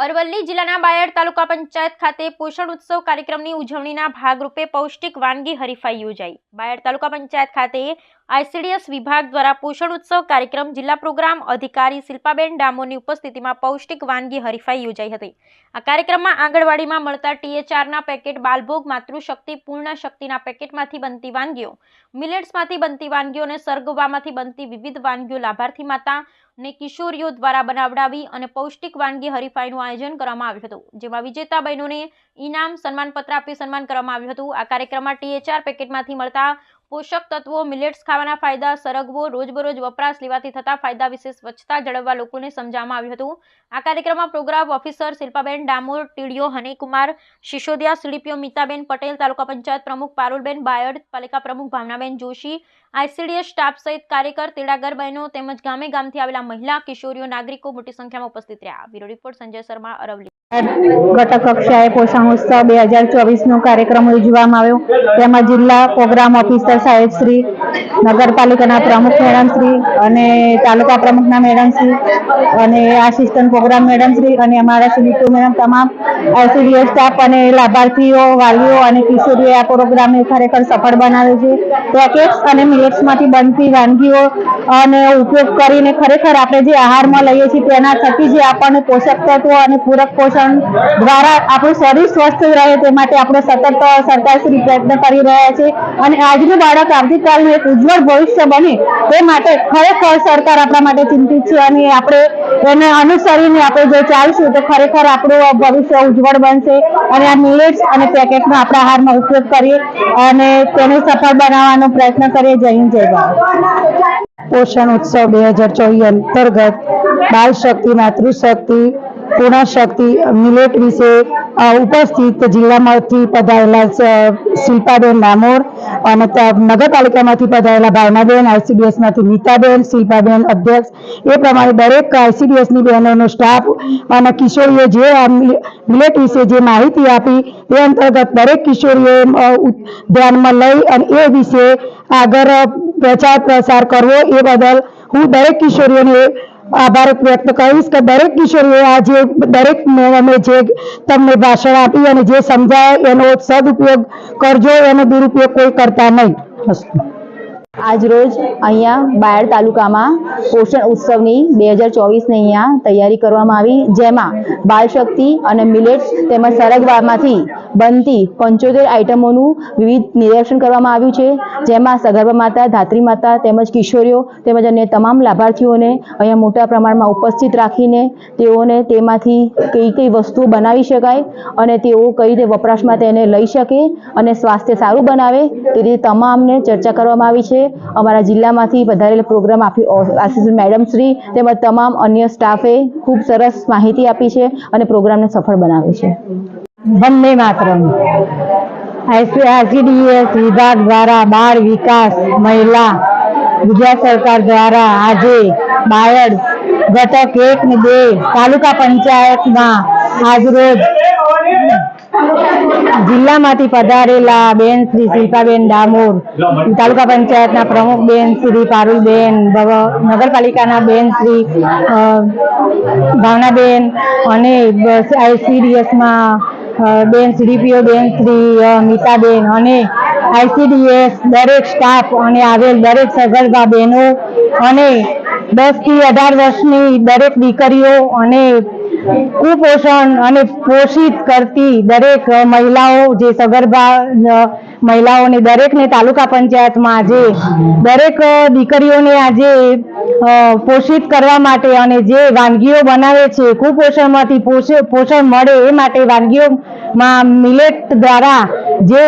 અરવલ્લી જિલ્લાના બાયડ તાલુકા પંચાયત ખાતે પોષણ ઉત્સવ કાર્યક્રમની ઉજવણીના ભાગરૂપે પૌષ્ટિક વાનગી હરીફાઈ યોજાઈ। બાયડ તાલુકા પંચાયત ખાતે આઈસીડીએસ વિભાગ દ્વારા પોષણ ઉત્સવ કાર્યક્રમ જિલ્લા પ્રોગ્રામ અધિકારી શિલ્પાબેન ડામોરની ઉપસ્થિતિમાં પૌષ્ટિક વાનગી હરીફાઈ યોજાઈ હતી। આ કાર્યક્રમમાં આંગણવાડીમાં મળતા THRના પેકેટ, બાલભોગ, માતૃશક્તિ, પૂર્ણ શક્તિના પેકેટમાંથી બનતી વાનગીઓ, મિલેટ્સમાંથી બનતી વાનગીઓ અને સરગવામાંથી બનતી વિવિધ વાનગીઓ લાભાર્થી માતા ને કિશોરીઓ દ્વારા બનાવડાવી અને પૌષ્ટિક વાનગી હરીફાઈનું આયોજન કરવામાં આવ્યું હતું, જેમાં વિજેતા બહેનોને ઇનામ, સન્માનપત્ર આપી સન્માન કરવામાં આવ્યું હતું। આ કાર્યક્રમમાં THR પેકેટમાંથી મળતા પોષક તત્વો, મિલેટ્સ ખાવાના ફાયદા, સરગવો, રોજબરોજ વપરાશ લેવાથી થતા ફાયદા વિશે સ્વચ્છતા જાળવવા લોકોને સમજાવવામાં આવ્યું હતું। આ કાર્યક્રમમાં program officer Shilpaben Damor, TDO Hanikumar Sisodiya, CDPO Mitaben Patel, taluka panchayat પ્રમુખ પારુલબેન, બાયડ પાલિકા પ્રમુખ ભાવનાબેન જોશી, આઈસીડીએસ સ્ટાફ સહિત કાર્યકર, તેડાગર બહેનો તેમજ ગામે ગામથી આવેલા મહિલા, કિશોરીઓ, નાગરિકો મોટી સંખ્યામાં ઉપસ્થિત રહ્યા। Bureau report Sanjay Sharma, Aravalli. ઘટક કક્ષાએ પોષણ ઉત્સવ 2024નો કાર્યક્રમ યોજવામાં આવ્યો। તેમાં જિલ્લા પ્રોગ્રામ ઓફિસર સાહેબ શ્રી, નગરપાલિકાના પ્રમુખ મેડમ શ્રી અને તાલુકા પ્રમુખના મેડમ શ્રી અને આસિસ્ટન્ટ પ્રોગ્રામ મેડમ શ્રી અને અમારા સીડીપીઓ મેડમ, તમામ આઈસીડીએસ સ્ટાફ અને લાભાર્થીઓ, વાલીઓ અને કિશોરીઓએ આ પ્રોગ્રામને ખરેખર સફળ બનાવ્યો છે। પેકેટ્સ અને મિલેટ્સમાંથી બનતી વાનગીઓ અને ઉપયોગ કરીને ખરેખર આપણે જે આહારમાં લઈએ છીએ તેના થકી જે આપણને પોષક તત્વો અને પૂરક પોષણ દ્વારા આપણું શરીર સ્વસ્થ રહે તે માટે આપણે સતત સરકારશ્રી પ્રયત્ન કરી રહ્યા છે અને આજનું બાળક આવતીકાલનું એક ઉજ્જવળ ભવિષ્ય બને તે માટે ખરેખર સરકાર આપણા માટે ચિંતિત છે અને આપણે એને અનુસરીને આપણે જો ચાલશું તો ખરેખર આપણું ભવિષ્ય ઉજ્જવળ બનશે અને આ મિલેટ્સ અને પેકેટનો આપણા આહારમાં ઉપયોગ કરીએ અને તેને સફળ બનાવવાનો પ્રયત્ન કરીએ। જય હિન્દ, જય ભારત। પોષણ ઉત્સવ 2024 અંતર્ગત બાલ શક્તિ, માતૃશક્તિ, પૂર્ણ શક્તિ, મિલેટ વિશે ઉપસ્થિત જિલ્લામાંથી પધારેલા શિલ્પાબેન ડામોર અને નગરપાલિકામાંથી પધારેલા ભાવનાબેન, આઈસીડીએસમાંથી મિતાબેન, શિલ્પાબેન અધ્યક્ષ, એ પ્રમાણે દરેક આઈસીડીએસની બહેનોનો સ્ટાફ અને કિશોરીઓ જે મિલેટ વિશે જે માહિતી આપી એ અંતર્ગત દરેક કિશોરીઓએ ધ્યાનમાં લઈ અને એ વિશે આગળ પ્રચાર પ્રસાર કરવો એ બદલ હું દરેક કિશોરીઓને આભાર વ્યક્ત કરીશ કે દરેક કિશોરીઓ આજે દરેક મેડમે જે તમને ભાષણ આપી અને જે સમજાય એનો સદુપયોગ કરજો, એનો દુરુપયોગ કોઈ કરતા નહીં। આજ રોજ અહીંયા બાયડ તાલુકામાં પોષણ ઉત્સવની 2024ની અહીંયા તૈયારી કરવામાં આવી, જેમાં બાલ શક્તિ અને મિલેટ્સ તેમજ સરગવામાંથી બનતી 75 આઇટમોનું વિવિધ નિરીક્ષણ કરવામાં આવ્યું છે, જેમાં સગર્ભા માતા, ધાત્રી માતા તેમજ કિશોરીઓ તેમજ અન્ય તમામ લાભાર્થીઓને અહીંયા મોટા પ્રમાણમાં ઉપસ્થિત રાખીને તેઓને તેમાંથી કઈ કઈ વસ્તુઓ બનાવી શકાય અને તેઓ કઈ રીતે વપરાશમાં તેને લઈ શકે અને સ્વાસ્થ્ય સારું બનાવે તે રીતે તમામને ચર્ચા કરવામાં આવી છે। અમારા જિલ્લામાંથી પધારેલા પ્રોગ્રામ આસિસ્ટન્ટ મેડમ શ્રી તેમજ તમામ અન્ય સ્ટાફે ખૂબ સરસ માહિતી આપી છે અને પ્રોગ્રામને સફળ બનાવે છે। વંદે માતરમ। આઈસીડીએસ વિભાગ દ્વારા બાળ વિકાસ, મહિલા, ગુજરાત સરકાર દ્વારા આજે બાયડ ઘટક 1 અને 2 તાલુકા પંચાયતમાં આજરોજ જિલ્લામાંથી પધારેલા બેન શ્રી શિલ્પાબેન ડામોર, તાલુકા પંચાયતના પ્રમુખ બેન શ્રી પારુલબેન, નગરપાલિકાના બેન શ્રી ભાવનાબેન અને આઈસીડીએસમાં બેન સીડીપીઓ બેન શ્રી મિતાબેન અને આઈસીડીએસ દરેક સ્ટાફ અને આવેલ દરેક સગર્ભા બહેનો અને 10 થી 18 વર્ષની દરેક દીકરીઓ અને કુપોષણ અને પોષિત કરતી દરેક મહિલાઓ, જે સગર્ભા મહિલાઓને દરેકને તાલુકા પંચાયતમાં આજે દરેક દીકરીઓને આજે પોષિત કરવા માટે અને જે વાનગીઓ બનાવે છે કુપોષણમાંથી પોષણ મળે એ માટે વાનગીઓમાં મિલેટ દ્વારા જે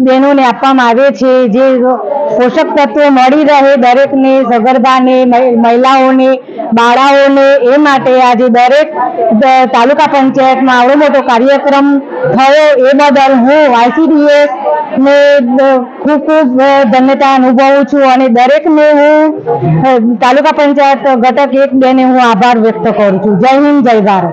બહેનોને આપવામાં આવે છે, જે પોષક તત્વો મળી રહે દરેકને, સગર્ભાને, મહિલાઓને, બાળાઓને, એ માટે આજે દરેક તાલુકા પંચાયતમાં આવડો મોટો કાર્યક્રમ થયો એ બદલ હું આઈસીડીએસ ને ખૂબ ખૂબ ધન્યતા અનુભવું છું અને દરેકને હું તાલુકા પંચાયત ઘટક 1, 2 ને હું આભાર વ્યક્ત કરું છું। જય હિન્દ, જય ભારત।